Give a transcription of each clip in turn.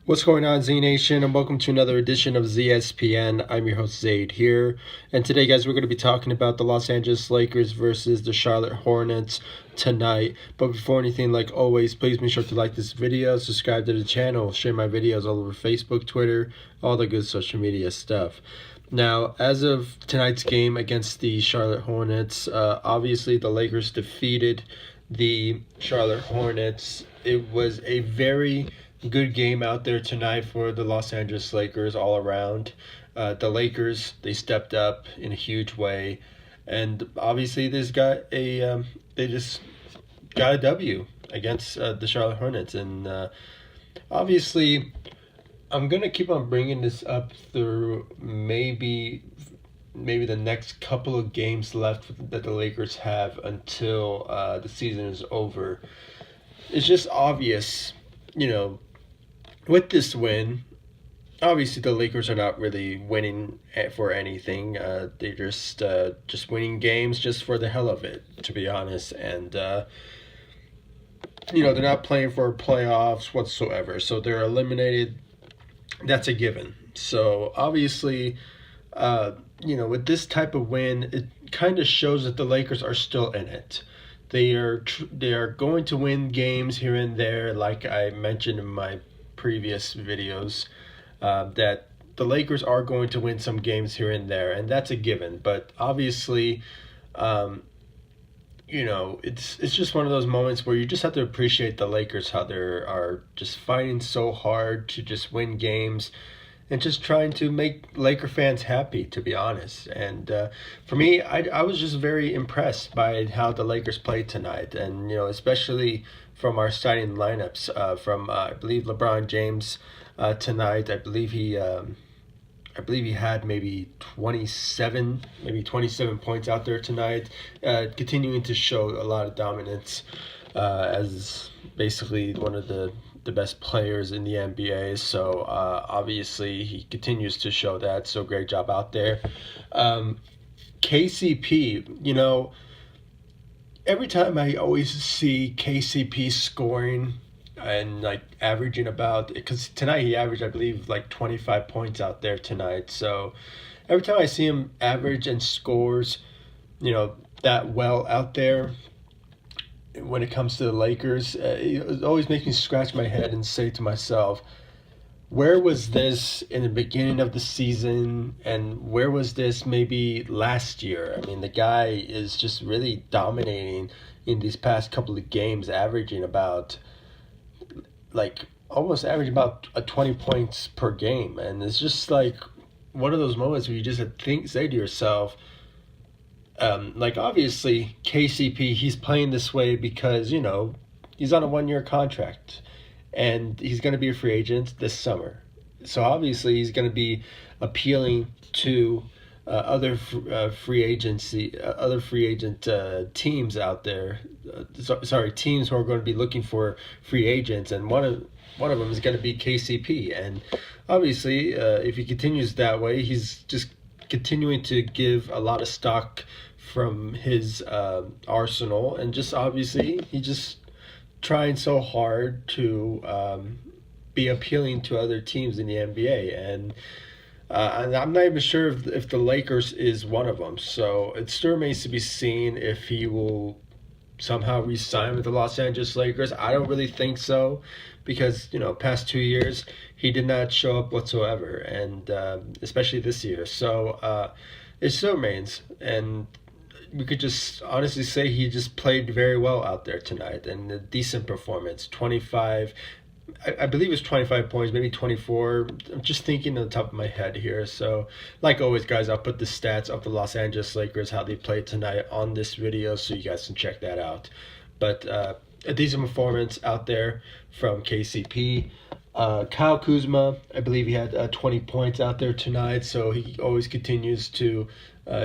What's going on, Z Nation, and welcome to another edition of ZSPN. I'm your host, Zaid here. And today, guys, we're going to be talking about the Los Angeles Lakers versus the Charlotte Hornets tonight. But before anything, like always, please be sure to like this video, subscribe to the channel, share my videos all over Facebook, Twitter, all the good social media stuff. Now, as of tonight's game against the Charlotte Hornets, obviously the Lakers defeated the Charlotte Hornets. It was a very good game out there tonight for the Los Angeles Lakers all around. The Lakers, they stepped up in a huge way, and obviously they just got a W against the Charlotte Hornets. And obviously, I'm gonna keep on bringing this up through maybe the next couple of games left that the Lakers have until the season is over. It's just obvious, with this win, obviously the Lakers are not really winning for anything. They're just winning games just for the hell of it, to be honest. And they're not playing for playoffs whatsoever. So they're eliminated. That's a given. So obviously, with this type of win, it kind of shows that the Lakers are still in it. They are going to win games here and there, like I mentioned in my previous videos, that the Lakers are going to win some games here and there, and that's a given. But obviously, it's just one of those moments where you just have to appreciate the Lakers, how they are just fighting so hard to just win games and just trying to make Laker fans happy, to be honest. And for me, I was just very impressed by how the Lakers played tonight, and especially from our starting lineups. From I believe LeBron James tonight. I believe he had maybe 27 points out there tonight, continuing to show a lot of dominance as basically one of the best players in the NBA. So obviously he continues to show that. So great job out there. KCP, every time I always see KCP scoring and like averaging about, because tonight he averaged, I believe, like 25 points out there tonight. So every time I see him average and scores, that well out there, when it comes to the Lakers, it always makes me scratch my head and say to myself, where was this in the beginning of the season, and where was this maybe last year? I mean, the guy is just really dominating in these past couple of games, averaging about almost average about 20 points per game. And it's just like one of those moments where you just say to yourself, obviously KCP, he's playing this way because he's on a 1-year contract and he's going to be a free agent this summer. So obviously he's going to be appealing to other free agent teams out there. Teams who are going to be looking for free agents, and one of them is going to be KCP. And obviously, if he continues that way, he's just continuing to give a lot of stock from his arsenal, and just obviously he just trying so hard to be appealing to other teams in the NBA. And I'm not even sure if the Lakers is one of them. So it still remains to be seen if he will somehow re-sign with the Los Angeles Lakers. I don't really think so, because past 2 years he did not show up whatsoever, and especially this year. So it still remains, and we could just honestly say he just played very well out there tonight, and a decent performance. 25, I believe it's 25 points, maybe 24. I'm just thinking on the top of my head here. So like always, guys, I'll put the stats of the Los Angeles Lakers, how they played tonight, on this video so you guys can check that out. But a decent performance out there from KCP. Kyle Kuzma, I believe he had 20 points out there tonight, so he always continues to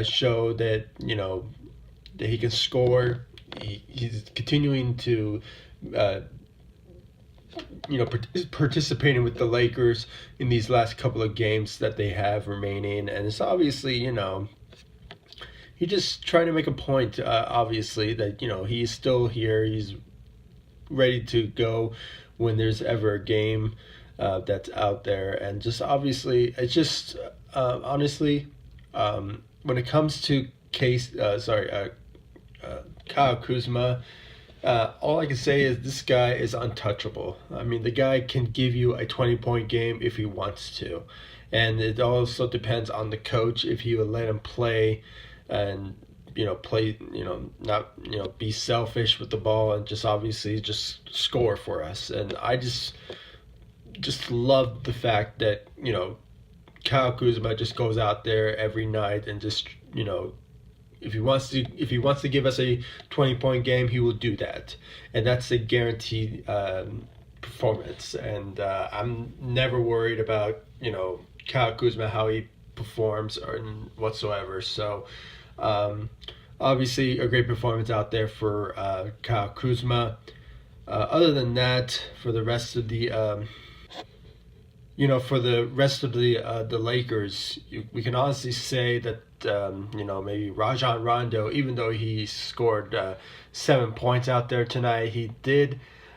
show that that he can score. He's continuing to participating with the Lakers in these last couple of games that they have remaining, and it's obviously he just trying to make a point, obviously, that he's still here, he's ready to go when there's ever a game that's out there. And just obviously, it's just honestly, when it comes to Kyle Kuzma, all I can say is this guy is untouchable. I mean, the guy can give you a 20-point game if he wants to. And it also depends on the coach if he would let him play and, not, be selfish with the ball and just obviously just score for us. And I just love the fact that, Kyle Kuzma just goes out there every night and just, if he wants to give us a 20-point game, he will do that, and that's a guaranteed performance. And I'm never worried about Kyle Kuzma, how he performs or whatsoever. So obviously a great performance out there for Kyle Kuzma. Other than that, for the rest of the the Lakers, we can honestly say that maybe Rajon Rondo, even though he scored 7 points out there tonight,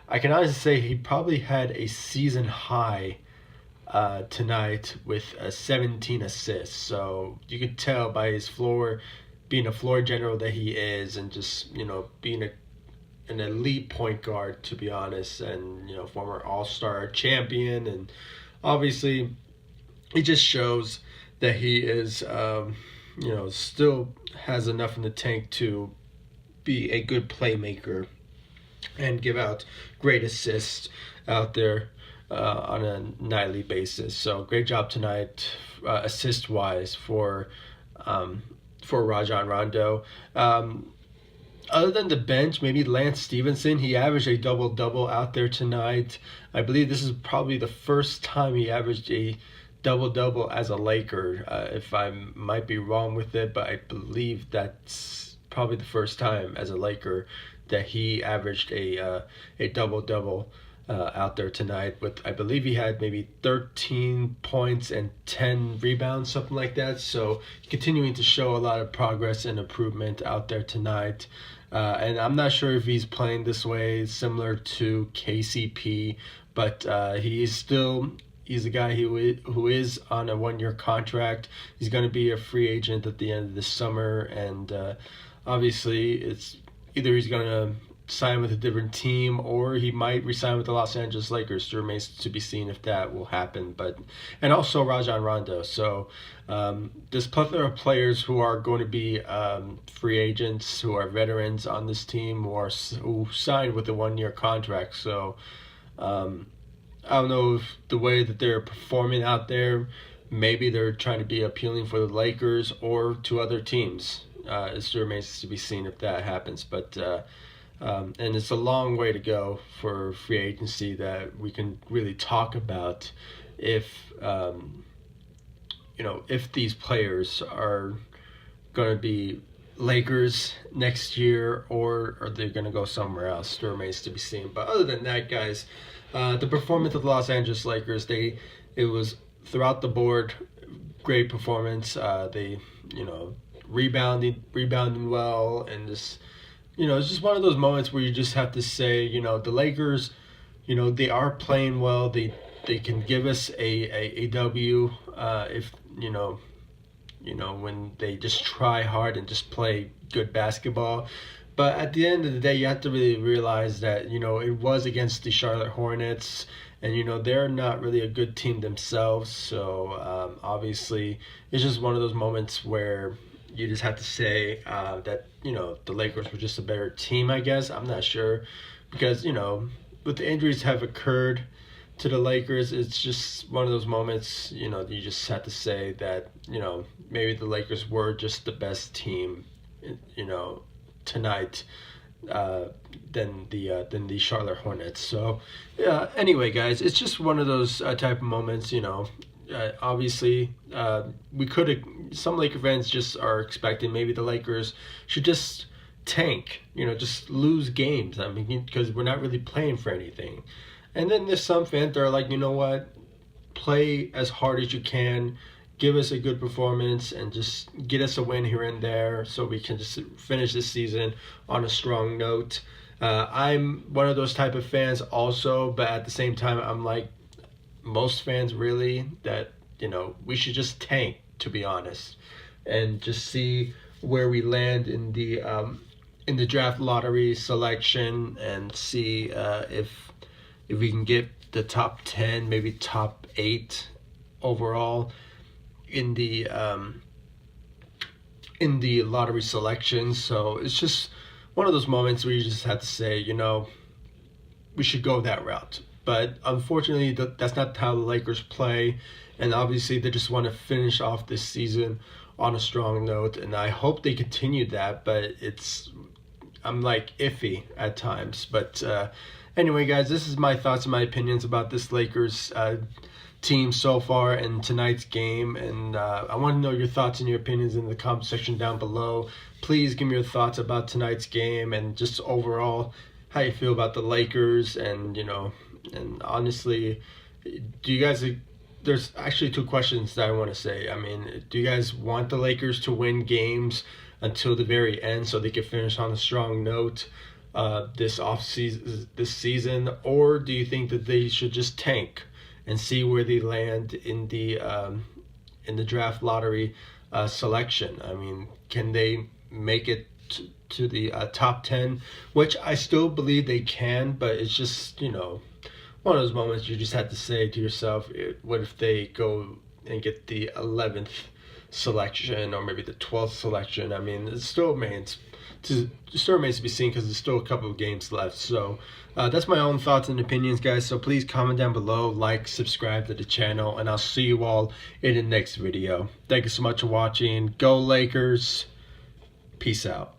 I can honestly say he probably had a season high tonight with 17 assists. So you could tell by his being a floor general that he is, and just being an elite point guard, to be honest, and former All-Star champion. And obviously it just shows that he is still has enough in the tank to be a good playmaker and give out great assists out there on a nightly basis. So great job tonight, assist wise, for Rajon Rondo. Other than the bench, maybe Lance Stephenson, he averaged a double-double out there tonight. I believe this is probably the first time he averaged a double-double as a Laker. If I might be wrong with it, but I believe that's probably the first time as a Laker that he averaged a double-double out there tonight. I believe he had maybe 13 points and 10 rebounds, something like that. So continuing to show a lot of progress and improvement out there tonight. And I'm not sure if he's playing this way similar to KCP, but he's a guy who is on a 1-year contract. He's going to be a free agent at the end of this summer, and obviously it's either he's going to sign with a different team or he might resign with the Los Angeles Lakers. It remains to be seen if that will happen. And also Rajon Rondo. So there's plethora of players who are going to be free agents, who are veterans on this team, who signed with a 1-year contract. So I don't know if the way that they're performing out there, maybe they're trying to be appealing for the Lakers or to other teams. It remains to be seen if that happens. But and it's a long way to go for free agency that we can really talk about if if these players are going to be Lakers next year or are they going to go somewhere else. It remains to be seen. But other than that, guys, the performance of the Los Angeles Lakers, it was throughout the board great performance. They rebounding well, and just it's just one of those moments where you just have to say, the Lakers, they are playing well. They can give us a W if when they just try hard and just play good basketball. But at the end of the day, you have to really realize that it was against the Charlotte Hornets, and they're not really a good team themselves. So obviously it's just one of those moments where you just have to say that the Lakers were just a better team, I guess. I'm not sure, because with the injuries have occurred to the Lakers, it's just one of those moments you just have to say that maybe the Lakers were just the best team tonight than the Charlotte Hornets. So anyway, guys, it's just one of those type of moments. Obviously, some Laker fans just are expecting maybe the Lakers should just tank, just lose games. I mean, because we're not really playing for anything. And then there's some fans that are like, what, play as hard as you can, give us a good performance, and just get us a win here and there so we can just finish this season on a strong note. I'm one of those type of fans also, but at the same time, I'm like, most fans really, that we should just tank, to be honest, and just see where we land in the draft lottery selection, and see if we can get the top 10, maybe top 8 overall in the lottery selection. So it's just one of those moments where you just have to say, we should go that route. But unfortunately, that's not how the Lakers play, and obviously they just want to finish off this season on a strong note, and I hope they continue that, but I'm like iffy at times. But anyway, guys, this is my thoughts and my opinions about this Lakers team so far in tonight's game, and I want to know your thoughts and your opinions in the comment section down below. Please give me your thoughts about tonight's game and just overall how you feel about the Lakers, and and honestly, do you guys, there's actually 2 questions that I want to say. I mean, do you guys want the Lakers to win games until the very end so they can finish on a strong note this season, or do you think that they should just tank and see where they land in the draft lottery selection? I mean, can they make it to the top 10, which I still believe they can, but it's just one of those moments you just have to say to yourself, what if they go and get the 11th selection, or maybe the 12th selection? I mean, it still remains to be seen, because there's still a couple of games left. So that's my own thoughts and opinions, guys. So please comment down below, like, subscribe to the channel, and I'll see you all in the next video. Thank you so much for watching. Go Lakers. Peace out.